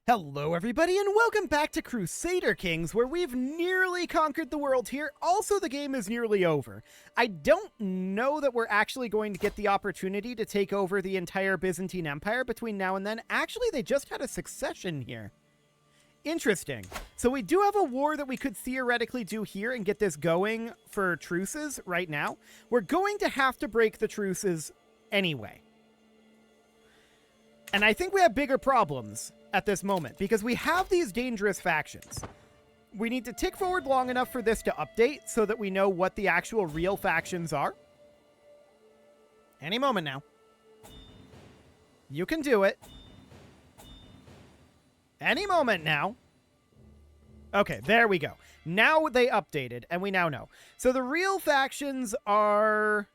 Hello everybody and welcome back to Crusader Kings, where we've nearly conquered the world here. Also, the game is nearly over. I don't know that we're actually going to get the opportunity to take over the entire Byzantine Empire between now and then. Actually, they just had a succession here. Interesting. So we do have a war that we could theoretically do here and get this going for truces right now. We're going to have to break the truces anyway. And I think we have bigger problems at this moment, because we have these dangerous factions. We need to tick forward long enough for this to update so that we know what the actual real factions are. Any moment now. You can do it. Any moment now. Okay, there we go. Now they updated, and we now know. So the real factions are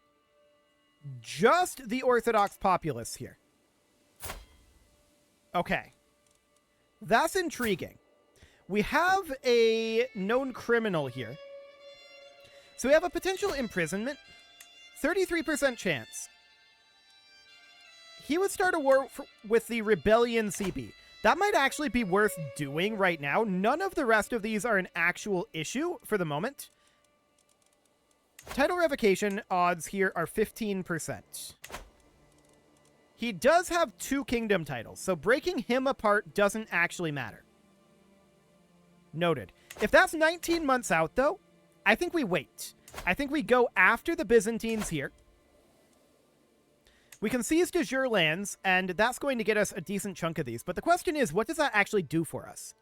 just the Orthodox populace here. Okay. That's intriguing. We have a known criminal here. So we have a potential imprisonment. 33% chance. He would start a war with the Rebellion CB. That might actually be worth doing right now. None of the rest of these are an actual issue for the moment. Title revocation odds here are 15%. He does have 2 kingdom titles, so breaking him apart doesn't actually matter. Noted. If that's 19 months out, though, I think we wait. I think we go after the Byzantines here. We can seize de jure lands, and that's going to get us a decent chunk of these. But the question is, what does that actually do for us?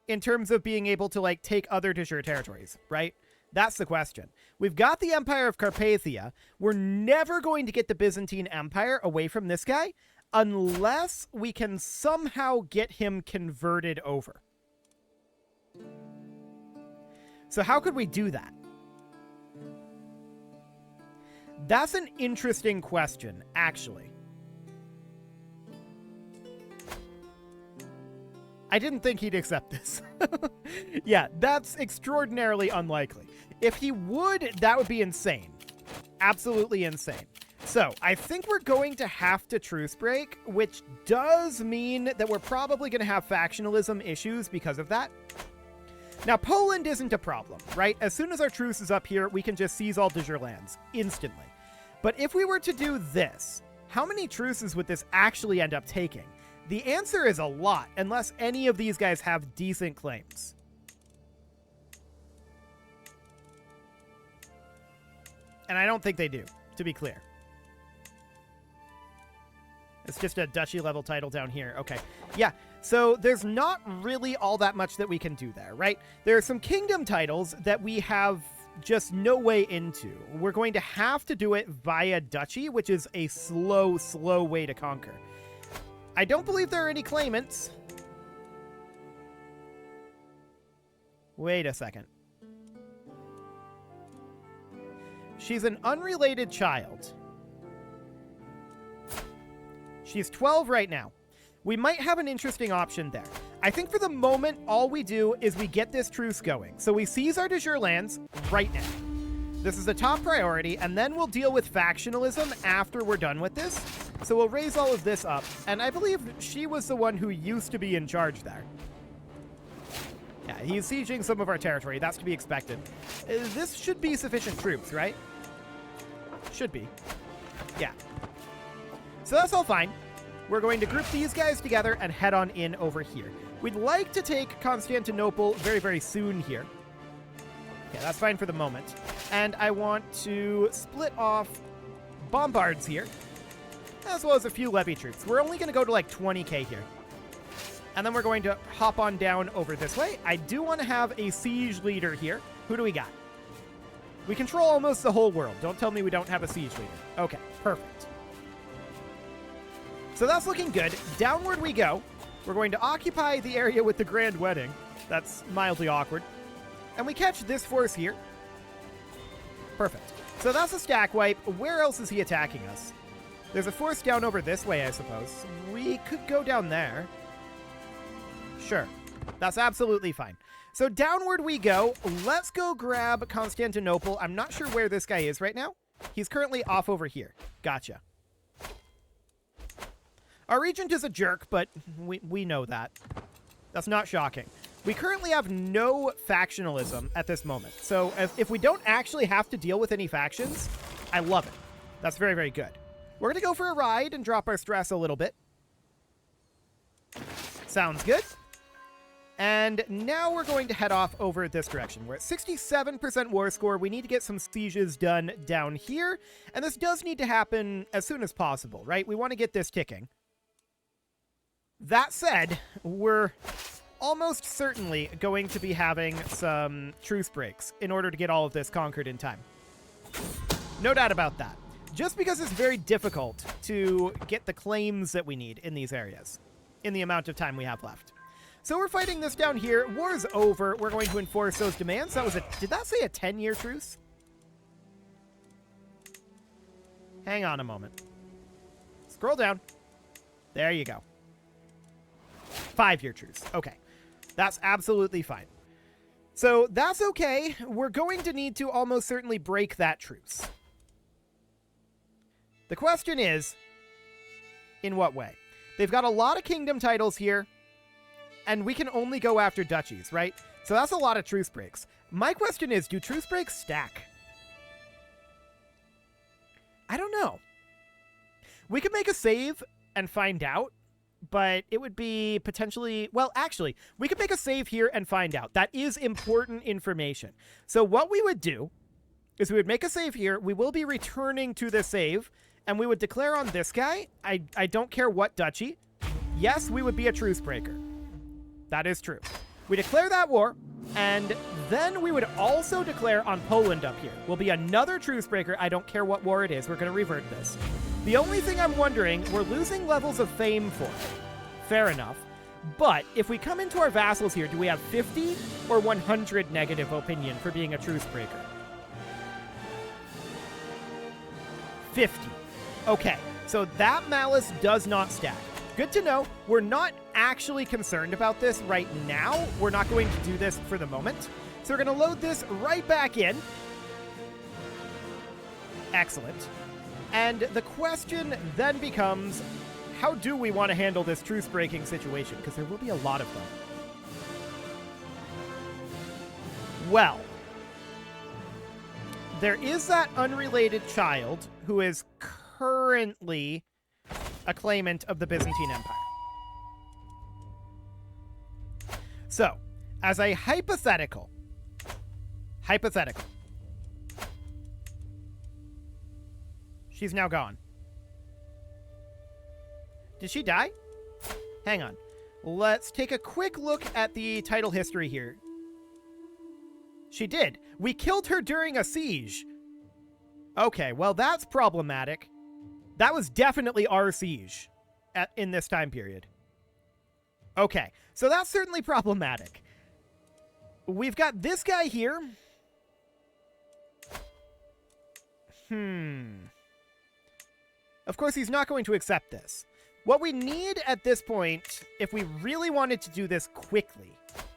In terms of being able to, like, take other de jure territories, right? That's the question. We've got the Empire of Carpathia. We're never going to get the Byzantine Empire away from this guy unless we can somehow get him converted over. So how could we do that? That's an interesting question, actually. I didn't think he'd accept this. Yeah, that's extraordinarily unlikely. If he would, that would be insane. Absolutely insane. So, I think we're going to have to truce break, which does mean that we're probably going to have factionalism issues because of that. Now, Poland isn't a problem, right? As soon as our truce is up here, we can just seize all de jure lands instantly. But if we were to do this, how many truces would this actually end up taking? The answer is a lot, unless any of these guys have decent claims. And I don't think they do, to be clear. It's just a duchy level title down here. Okay. Yeah, so there's not really all that much that we can do there, right? There are some kingdom titles that we have just no way into. We're going to have to do it via duchy, which is a slow, slow way to conquer. I don't believe there are any claimants. Wait a second. She's an unrelated child. She's 12 right now. We might have an interesting option there. I think for the moment, all we do is we get this truce going. So we seize our de jure lands right now. This is the top priority, and then we'll deal with factionalism after we're done with this. So we'll raise all of this up, and I believe she was the one who used to be in charge there. Yeah, he's sieging some of our territory. That's to be expected. This should be sufficient troops, right? Should be. Yeah. So that's all fine. We're going to group these guys together and head on in over here. We'd like to take Constantinople very, very soon here. Yeah, that's fine for the moment. And I want to split off bombards here, as well as a few levy troops. We're only going to go to like 20k here. And then we're going to hop on down over this way. I do want to have a siege leader here. Who do we got? We control almost the whole world. Don't tell me we don't have a siege leader. Okay, perfect. So that's looking good. Downward we go. We're going to occupy the area with the Grand Wedding. That's mildly awkward. And we catch this force here. Perfect. So that's a stack wipe. Where else is he attacking us? There's a force down over this way, I suppose. We could go down there. Sure. That's absolutely fine. So downward we go. Let's go grab Constantinople. I'm not sure where this guy is right now. He's currently off over here. Gotcha. Our regent is a jerk, but we know that. That's not shocking. We currently have no factionalism at this moment. So if we don't actually have to deal with any factions, I love it. That's very, very good. We're going to go for a ride and drop our stress a little bit. Sounds good. And now we're going to head off over this direction. We're at 67% war score. We need to get some sieges done down here. And this does need to happen as soon as possible, right? We want to get this ticking. That said, we're almost certainly going to be having some truce breaks in order to get all of this conquered in time. No doubt about that. Just because it's very difficult to get the claims that we need in these areas in the amount of time we have left. So we're fighting this down here. War's over. We're going to enforce those demands. That was did that say a 10-year truce? Hang on a moment. Scroll down. There you go. 5-year truce. Okay. That's absolutely fine. So that's okay. We're going to need to almost certainly break that truce. The question is, in what way? They've got a lot of kingdom titles here, and we can only go after duchies, right? So that's a lot of truce breaks. My question is, do truce breaks stack? I don't know. We could make a save and find out, but it would be potentially... Well, actually, we could make a save here and find out. That is important information. So what we would do is we would make a save here. We will be returning to the save, and we would declare on this guy. I don't care what duchy. Yes, we would be a truce breaker. That is true. We declare that war, and then we would also declare on Poland up here. Will be another truce breaker. I don't care what war it is. We're going to revert this. The only thing I'm wondering, we're losing levels of fame for it. Fair enough. But if we come into our vassals here, do we have 50 or 100 negative opinion for being a truce breaker? 50. Okay, so that malice does not stack. Good to know. We're not actually concerned about this right now. We're not going to do this for the moment. So we're going to load this right back in. Excellent. And the question then becomes, how do we want to handle this truce-breaking situation? Because there will be a lot of them. Well, there is that unrelated child who is currently a claimant of the Byzantine Empire. So, as a hypothetical, she's now gone. Did she die? Hang on. Let's take a quick look at the title history here. She did. We killed her during a siege. Okay, well, that's problematic. That was definitely our siege in this time period. Okay, so that's certainly problematic. We've got this guy here. Of course, he's not going to accept this. What we need at this point, if we really wanted to do this quickly,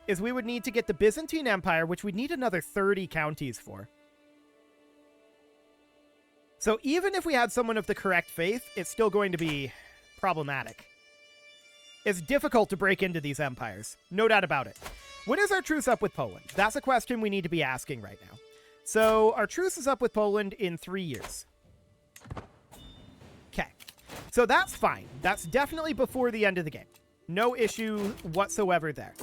is we would need to get the Byzantine Empire, which we'd need another 30 counties for. So even if we had someone of the correct faith, it's still going to be problematic. It's difficult to break into these empires. No doubt about it. When is our truce up with Poland? That's a question we need to be asking right now. So our truce is up with Poland in 3 years. Okay. So that's fine. That's definitely before the end of the game. No issue whatsoever there.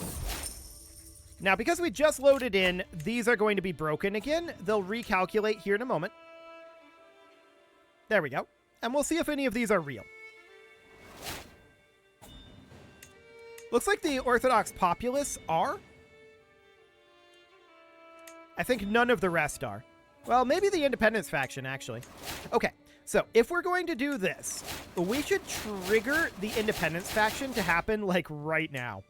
Now, because we just loaded in, these are going to be broken again. They'll recalculate here in a moment. There we go. And we'll see if any of these are real. Looks like the Orthodox populace are. I think none of the rest are. Well, maybe the Independence faction, actually. Okay, so if we're going to do this, we should trigger the Independence faction to happen, like, right now.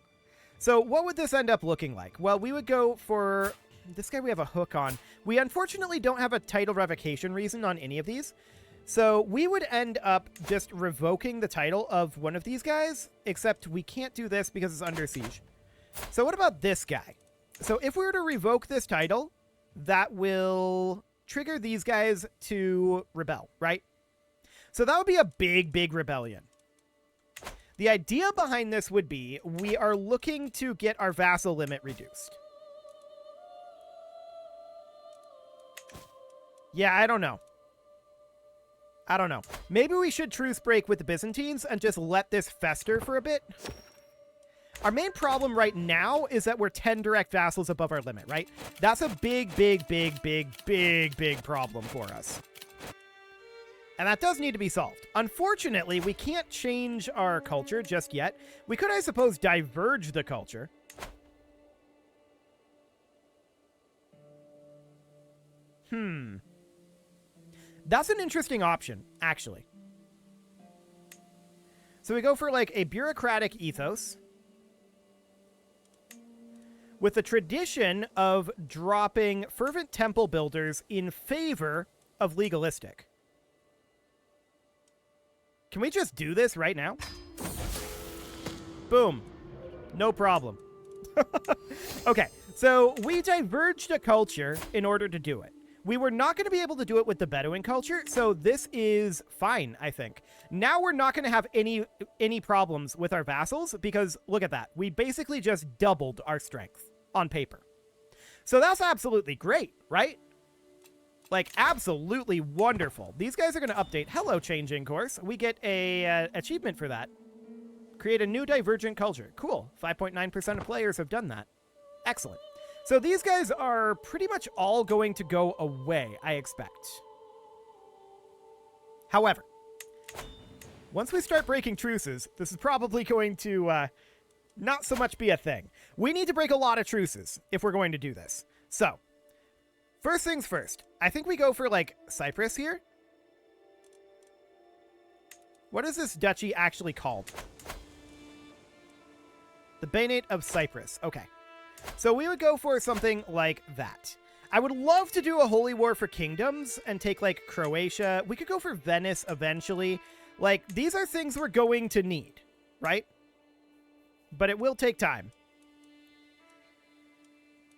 So what would this end up looking like? Well, we would go for... This guy we have a hook on. We unfortunately don't have a title revocation reason on any of these. So we would end up just revoking the title of one of these guys, except we can't do this because it's under siege. So what about this guy? So if we were to revoke this title, that will trigger these guys to rebel, right? So that would be a big, big rebellion. The idea behind this would be we are looking to get our vassal limit reduced. Yeah, I don't know. I don't know. Maybe we should truce break with the Byzantines and just let this fester for a bit. Our main problem right now is that we're 10 direct vassals above our limit, right? That's a big problem for us. And that does need to be solved. Unfortunately, we can't change our culture just yet. We could, I suppose, diverge the culture. That's an interesting option, actually. So we go for like a bureaucratic ethos with the tradition of dropping fervent temple builders in favor of legalistic. Can we just do this right now? Boom. No problem. Okay, so we diverged a culture in order to do it. We were not going to be able to do it with the Bedouin culture, so this is fine, I think. Now we're not going to have any problems with our vassals because, look at that. We basically just doubled our strength on paper. So that's absolutely great, right? Like, absolutely wonderful. These guys are going to update. Hello, changing course. We get a achievement for that. Create a new divergent culture. Cool. 5.9% of players have done that. Excellent. So these guys are pretty much all going to go away, I expect. However, once we start breaking truces, this is probably going to not so much be a thing. We need to break a lot of truces if we're going to do this. So, first things first. I think we go for, like, Cyprus here. What is this duchy actually called? The Banate of Cyprus. Okay. So we would go for something like that. I would love to do a holy war for kingdoms and take, like, Croatia. We could go for Venice eventually. Like, these are things we're going to need, right? But it will take time.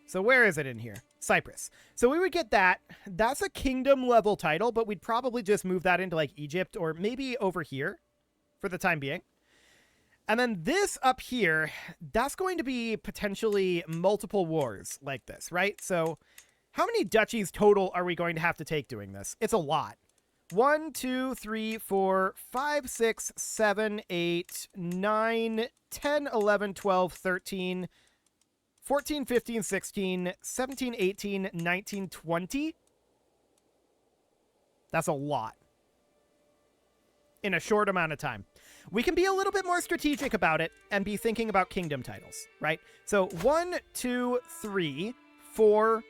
So where is it in here? Cyprus. So we would get that. That's a kingdom level title, but we'd probably just move that into, like, Egypt or maybe over here for the time being. And then this up here, that's going to be potentially multiple wars like this, right? So how many duchies total are we going to have to take doing this? It's a lot. 1, 2, 3, 4, 5, 6, 7, 8, 9, 10, 11, 12, 13, 14, 15, 16, 17, 18, 19, 20. That's a lot in a short amount of time. We can be a little bit more strategic about it and be thinking about kingdom titles, right? So 1, 2, 3, 4,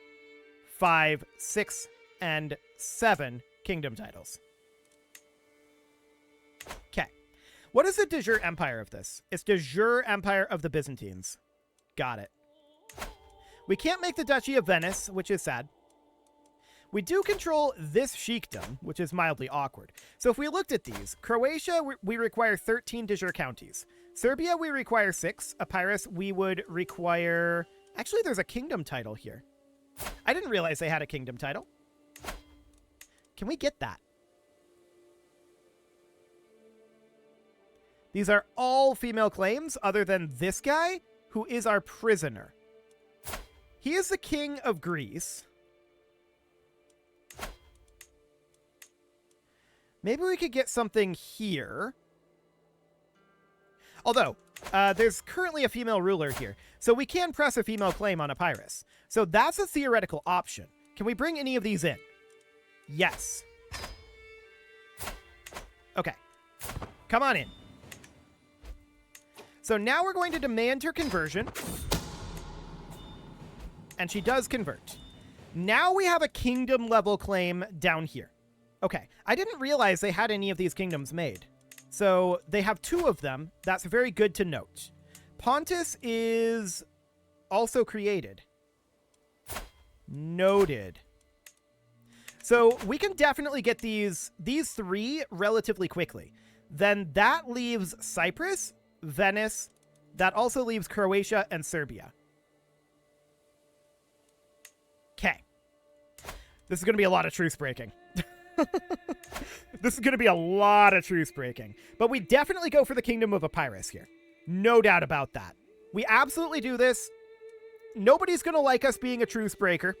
5, 6, and 7 kingdom titles. Okay. What is the de jure empire of this? It's de jure empire of the Byzantines. Got it. We can't make the Duchy of Venice, which is sad. We do control this sheikdom, which is mildly awkward. So if we looked at these, Croatia, we require 13 de jure counties. Serbia, we require 6. Papyrus, we would require... Actually, there's a kingdom title here. I didn't realize they had a kingdom title. Can we get that? These are all female claims other than this guy, who is our prisoner. He is the king of Greece. Maybe we could get something here. Although, there's currently a female ruler here, so we can press a female claim on Papyrus. So that's a theoretical option. Can we bring any of these in? Yes. Okay. Come on in. So now we're going to demand her conversion. And she does convert. Now we have a kingdom level claim down here. Okay, I didn't realize they had any of these kingdoms made. So they have 2 of them. That's very good to note. Pontus is also created. Noted. So we can definitely get these 3 relatively quickly. Then that leaves Cyprus, Venice. That also leaves Croatia and Serbia. Okay. This is going to be a lot of truce breaking. This is going to be a lot of truce breaking. But we definitely go for the Kingdom of Papyrus here. No doubt about that. We absolutely do this. Nobody's going to like us being a truce breaker.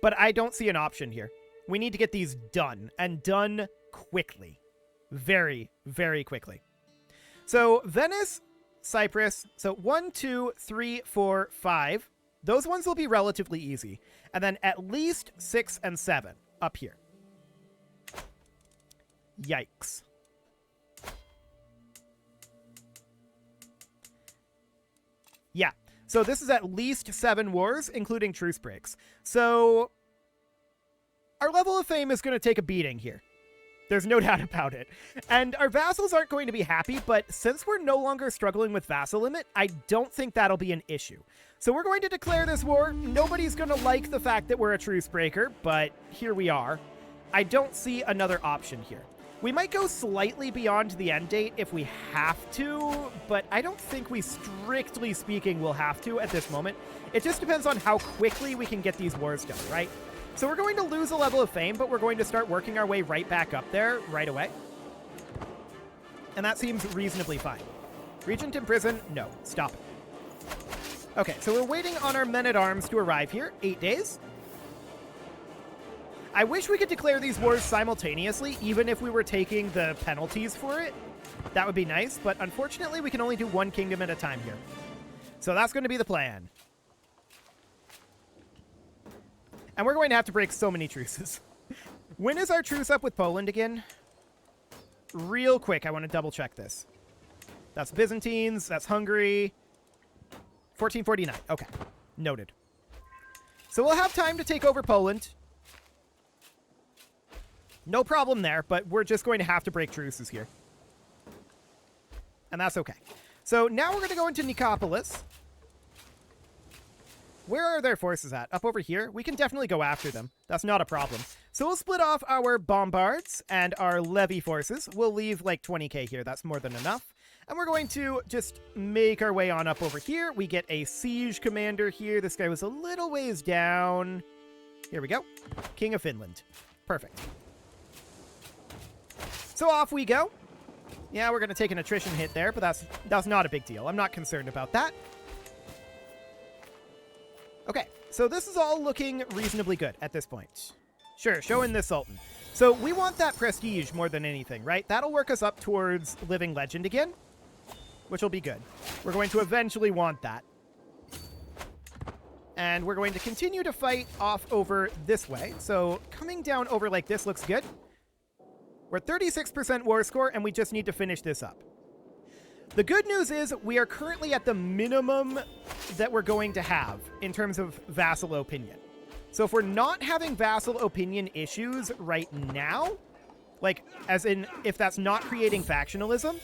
But I don't see an option here. We need to get these done, and done quickly. Very, very quickly. So Venice, Cyprus. So 1, 2, 3, 4, 5. Those ones will be relatively easy. And then at least 6 and 7 up here. Yikes. Yeah. So this is at least 7 wars, including truce breaks. So our level of fame is going to take a beating here. There's no doubt about it. And our vassals aren't going to be happy, but since we're no longer struggling with vassal limit, I don't think that'll be an issue. So we're going to declare this war. Nobody's going to like the fact that we're a truce breaker, but here we are. I don't see another option here. We might go slightly beyond the end date if we have to, but I don't think we, strictly speaking, will have to at this moment. It just depends on how quickly we can get these wars done, right? So we're going to lose a level of fame, but we're going to start working our way right back up there right away. And that seems reasonably fine. Regent in prison? No. Stop it. Okay, so we're waiting on our men-at-arms to arrive here. 8 days. I wish we could declare these wars simultaneously, even if we were taking the penalties for it. That would be nice, but unfortunately we can only do one kingdom at a time here. So that's going to be the plan. And we're going to have to break so many truces. When is our truce up with Poland again? Real quick, I want to double check this. That's Byzantines, that's Hungary. 1449, okay. Noted. So we'll have time to take over Poland. No problem there, but we're just going to have to break truces here. And that's okay. So now we're going to go into Nicopolis. Where are their forces at? Up over here? We can definitely go after them. That's not a problem. So we'll split off our bombards and our levy forces. We'll leave like 20k here. That's more than enough. And we're going to just make our way on up over here. We get a siege commander here. This guy was a little ways down. Here we go. King of Finland. Perfect. So off we go. Yeah, we're going to take an attrition hit there, but that's not a big deal. I'm not concerned about that. Okay, so this is all looking reasonably good at this point. Sure, show in this Sultan. So we want that prestige more than anything, right? That'll work us up towards Living Legend again, which will be good. We're going to eventually want that. And we're going to continue to fight off over this way. So coming down over like this looks good. We're at 36% war score, and we just need to finish this up. The good news is we are currently at the minimum that we're going to have in terms of vassal opinion. So if we're not having vassal opinion issues right now, like as in if that's not creating factionalism,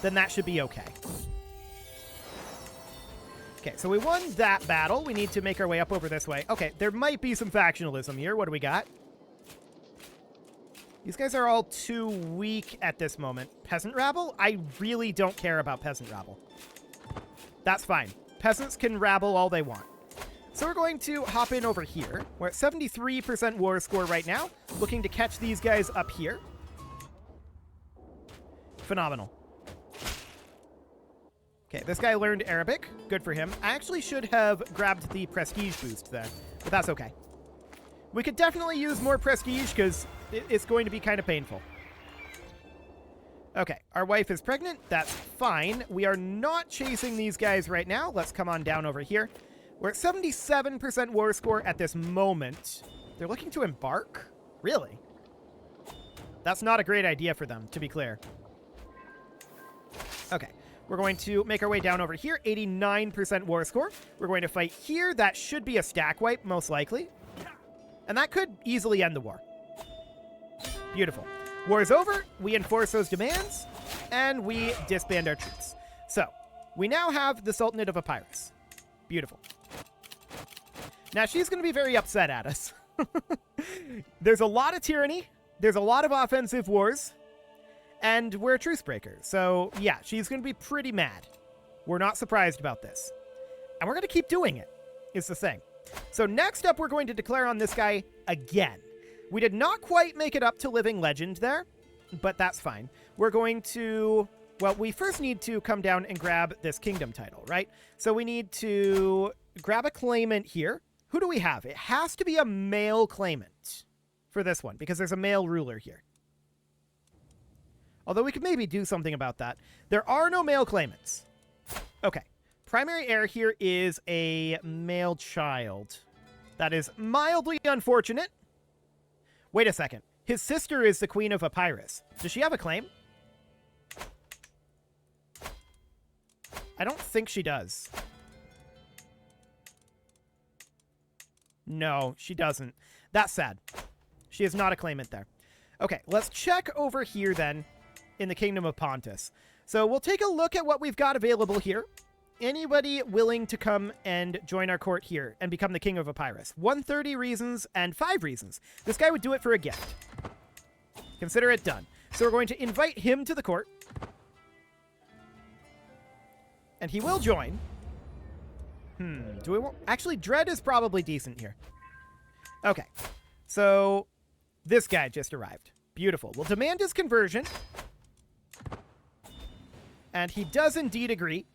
then that should be okay. Okay, so we won that battle. We need to make our way up over this way. Okay, there might be some factionalism here. What do we got? These guys are all too weak at this moment. Peasant rabble? I really don't care about peasant rabble. That's fine. Peasants can rabble all they want. So we're going to hop in over here. We're at 73% war score right now. Looking to catch these guys up here. Phenomenal. Okay, this guy learned Arabic. Good for him. I actually should have grabbed the prestige boost there, but that's okay. We could definitely use more prestige because it's going to be kind of painful. Okay, our wife is pregnant. That's fine. We are not chasing these guys right now. Let's come on down over here. We're at 77% war score at this moment. They're looking to embark? Really? That's not a great idea for them, to be clear. Okay, we're going to make our way down over here. 89% war score. We're going to fight here. That should be a stack wipe, most likely. And that could easily end the war. Beautiful. War is over. We enforce those demands, and we disband our troops. So, we now have the Sultanate of Papyrus. Beautiful. Now, she's going to be very upset at us. There's a lot of tyranny. There's a lot of offensive wars. And we're a truce breaker. So, yeah, she's going to be pretty mad. We're not surprised about this. And we're going to keep doing it, is the thing. So next up, we're going to declare on this guy again. We did not quite make it up to Living Legend there, but that's fine. We're going to... Well, we first need to come down and grab this kingdom title, right? So we need to grab a claimant here. Who do we have? It has to be a male claimant for this one, because there's a male ruler here. Although we could maybe do something about that. There are no male claimants. Okay. Primary heir here is a male child. That is mildly unfortunate. Wait a second. His sister is the queen of Papyrus. Does she have a claim? I don't think she does. No, she doesn't. That's sad. She is not a claimant there. Okay, let's check over here then in the Kingdom of Pontus. So we'll take a look at what we've got available here. Anybody willing to come and join our court here and become the king of Papyrus? 130 reasons and 5 reasons. This guy would do it for a gift. Consider it done. So we're going to invite him to the court. And he will join. Do we want... Actually, Dread is probably decent here. Okay. So this guy just arrived. Beautiful. We'll demand his conversion. And he does indeed agree.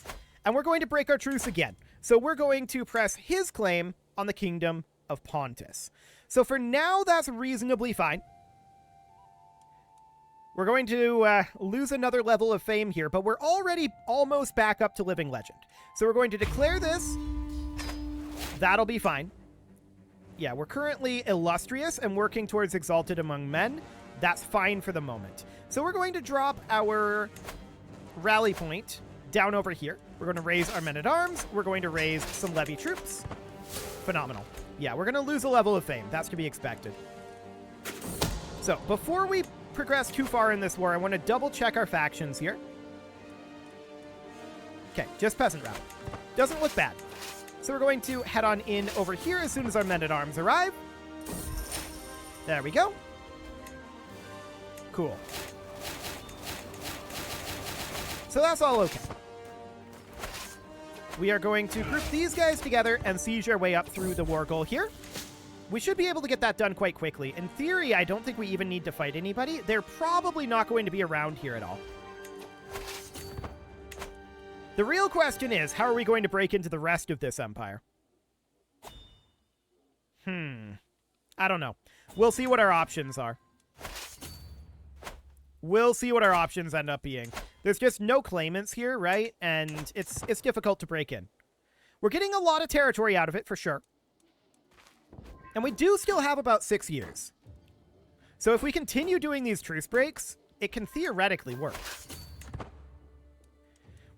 And we're going to break our truce again. So we're going to press his claim on the Kingdom of Pontus. So for now, that's reasonably fine. We're going to lose another level of fame here, but we're already almost back up to Living Legend. So we're going to declare this. That'll be fine. Yeah, we're currently illustrious and working towards exalted among men. That's fine for the moment. So we're going to drop our rally point down over here. We're going to raise our men-at-arms. We're going to raise some levy troops. Phenomenal. Yeah, we're going to lose a level of fame. That's to be expected. So before we progress too far in this war, I want to double check our factions here. Okay, just peasant route. Doesn't look bad. So we're going to head on in over here as soon as our men-at-arms arrive. There we go. Cool. So that's all okay. We are going to group these guys together and siege our way up through the war goal here. We should be able to get that done quite quickly. In theory, I don't think we even need to fight anybody. They're probably not going to be around here at all. The real question is, how are we going to break into the rest of this empire? I don't know. We'll see what our options are. We'll see what our options end up being. There's just no claimants here, right? And it's difficult to break in. We're getting a lot of territory out of it, for sure. And we do still have about 6 years. So if we continue doing these truce breaks, it can theoretically work.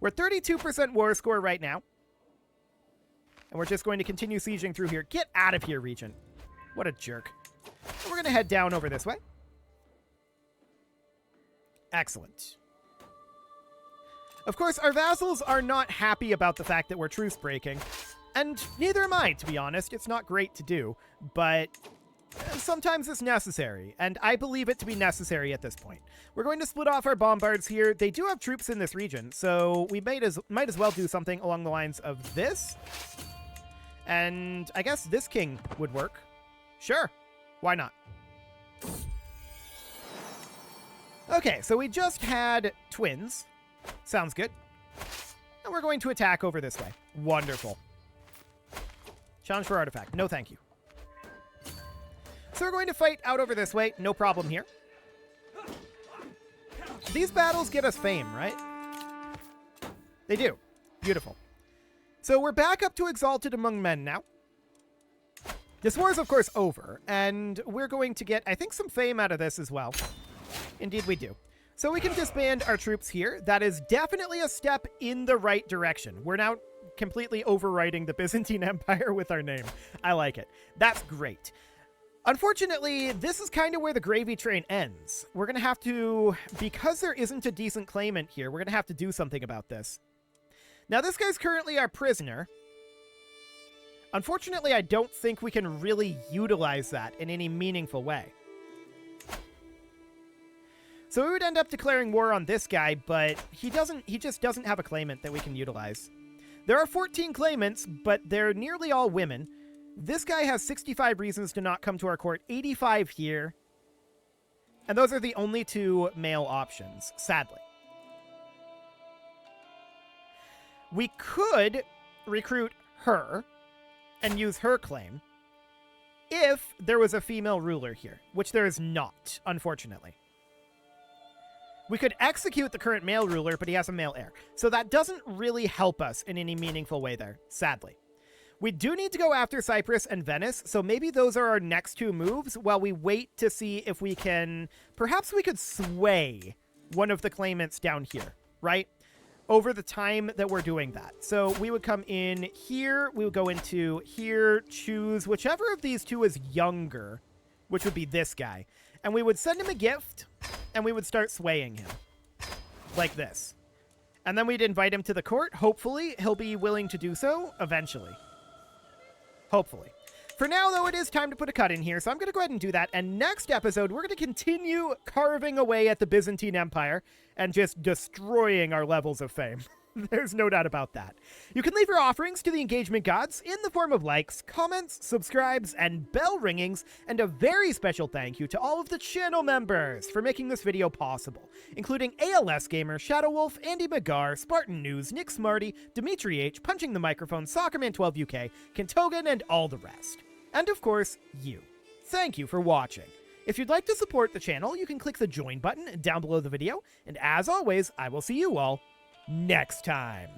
We're 32% war score right now. And we're just going to continue sieging through here. Get out of here, Regent. What a jerk. We're going to head down over this way. Excellent. Of course, our vassals are not happy about the fact that we're truce breaking. And neither am I, to be honest. It's not great to do, but sometimes it's necessary, and I believe it to be necessary at this point. We're going to split off our bombards here. They do have troops in this region, so we might as well do something along the lines of this. And I guess this king would work. Sure, why not? Okay, so we just had twins. Sounds good. And we're going to attack over this way. Wonderful. Challenge for artifact. No, thank you. So we're going to fight out over this way. No problem here. These battles get us fame, right? They do. Beautiful. So we're back up to exalted among men now. This war is, of course, over. And we're going to get, I think, some fame out of this as well. Indeed we do. So we can disband our troops here. That is definitely a step in the right direction. We're now completely overwriting the Byzantine Empire with our name. I like it. That's great. Unfortunately, this is kind of where the gravy train ends. We're going to have to, because there isn't a decent claimant here, we're going to have to do something about this. Now, this guy's currently our prisoner. Unfortunately, I don't think we can really utilize that in any meaningful way. So we would end up declaring war on this guy, but he just doesn't have a claimant that we can utilize. There are 14 claimants, but they're nearly all women. This guy has 65 reasons to not come to our court, 85 here. And those are the only two male options, sadly. We could recruit her and use her claim if there was a female ruler here, which there is not, unfortunately. We could execute the current male ruler, but he has a male heir. So that doesn't really help us in any meaningful way there, sadly. We do need to go after Cyprus and Venice, so maybe those are our next two moves while we wait to see if we can... Perhaps we could sway one of the claimants down here, right? Over the time that we're doing that. So we would come in here, we would go into here, choose whichever of these two is younger, which would be this guy. And we would send him a gift, and we would start swaying him. Like this. And then we'd invite him to the court. Hopefully, he'll be willing to do so eventually. Hopefully. For now, though, it is time to put a cut in here, so I'm going to go ahead and do that. And next episode, we're going to continue carving away at the Byzantine Empire and just destroying our levels of fame. There's no doubt about that. You can leave your offerings to the engagement gods in the form of likes, comments, subscribes, and bell ringings, and a very special thank you to all of the channel members for making this video possible, including ALS Gamer, Shadow Wolf, Andy McGar, Spartan News, Nick Smarty, Dimitri H, Punching the Microphone, Soccerman12 UK, Kentogan, and all the rest. And of course, you. Thank you for watching. If you'd like to support the channel, you can click the join button down below the video, and as always, I will see you all next time.